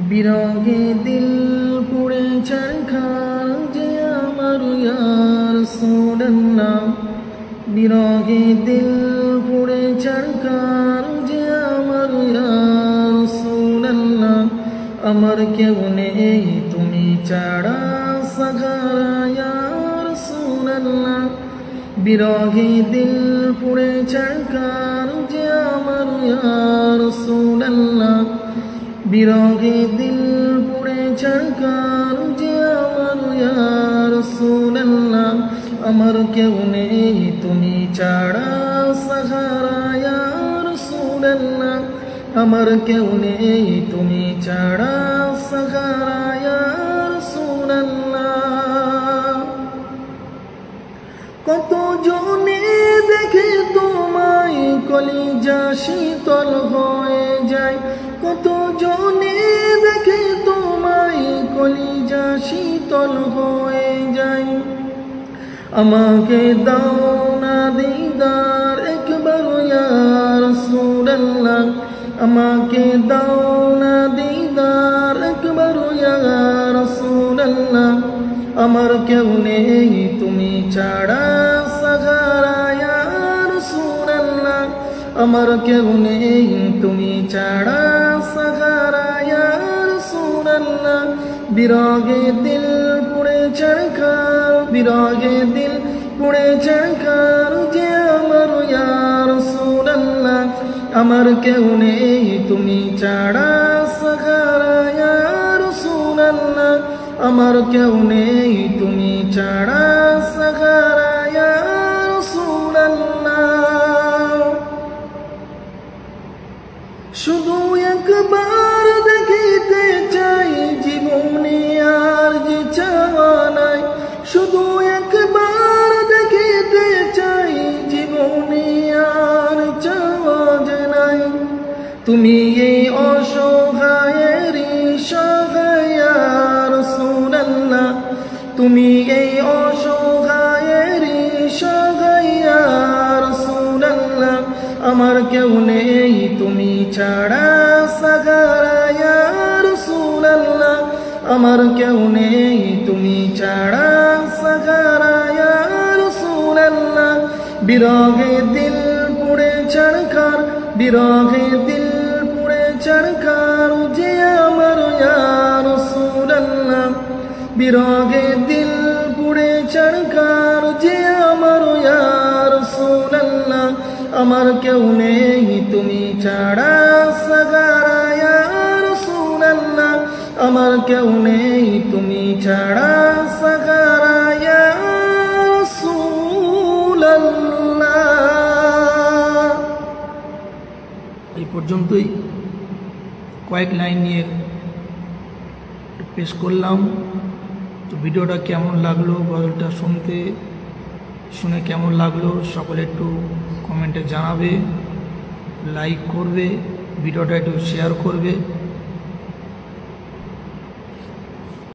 বিরহে দিল পুড়ে ছারখার যে আমার ইয়া রাসূলুল্লাহ। বিরহে দিল পুড়ে ছারখার যে আমার ইয়া রাসূলুল্লাহ। আমার কেউ নেই তুমি ছাড়া সাহারা ইয়া রাসূলুল্লাহ। বিরহে দিল পুড়ে ছারখার যে আমার ইয়া রাসূলুল্লাহ। বিরহে দিল পুড়ে ছারখার যে আমার ইয়া রাসূলুল্লাহ। আমার কেউ নেই তুমি ছাড়া সাহারা ইয়া রাসূলুল্লাহ। আমার কেউ নেই তুমি ছাড়া সাহারা ইয়া রাসূলুল্লাহ। কত জনে দেখে তোমায় কলিজা শীতল হয়ে যায়। কত জনে দেখে তোমায় কলিজা শীতল হয়ে যায়। আমাকে দাও না দিদার একবার ইয়া রাসূলুল্লাহ। আমাকে দাও না দিদার একবার ইয়া রাসূলুল্লাহ। আমার কেউ নেই তুমি ছাড়া সাহারা ইয়া রাসূলুল্লাহ। আমার কেউ নেই তুমি ছাড়া সাহারা ইয়া রাসূলুল্লাহ। বিরহে দিল পুড়ে ছারখার, বিরহে দিল পুড়ে ছারখার যে আমার ইয়া রাসূলুল্লাহ। আমার কেউ নেই তুমি ছাড়া সাহারা ইয়া রাসূলুল্লাহ। আমার কেউ নেই তুমি ছাড়া সাহারা ইয়া রাসূলুল্লাহ। শুধু একবার দেখিতে চাই জীবনে আর যে চাওয়া নাই। শুধু একবার দেখিতে চাই জীবনে আর চাওয়া যে নাই। তুমি এই অসহায়েরই সহায় ইয়া রাসূলুল্লাহ। তুমি এই অসহায়েরই সহায় ইয়া রাসূলুল্লাহ। আমার কেউ নেই তুমি ছাড়া সাহারা ইয়া রাসূলুল্লাহ। আমার কেউ নেই তুমি ছাড়া সাহারা ইয়া রাসূলুল্লাহ। বিরহে দিল পুড়ে ছারখার, বিরহে দিল পুড়ে ছারখার যে আমার ইয়া রাসূলুল্লাহ। বিরহে দিল পুড়ে ছারখার যে আমার ইয়া রাসূলুল্লাহ। আমার কেউ নেই তুমি ছাড়া সাহারা ইয়া রাসূলুল্লাহ। আমার কেউ নেই তুমি ছাড়া সাহারা ইয়া রাসূলুল্লাহ। এই পর্যন্তই কয়েক লাইন নিয়ে পেশ করলাম। তো ভিডিওটা কেমন লাগলো, গজলটা শুনে কেমন লাগলো সকলে একটু কমেন্টে জানাবে, লাইক করবে, ভিডিওটা একটু শেয়ার করবে।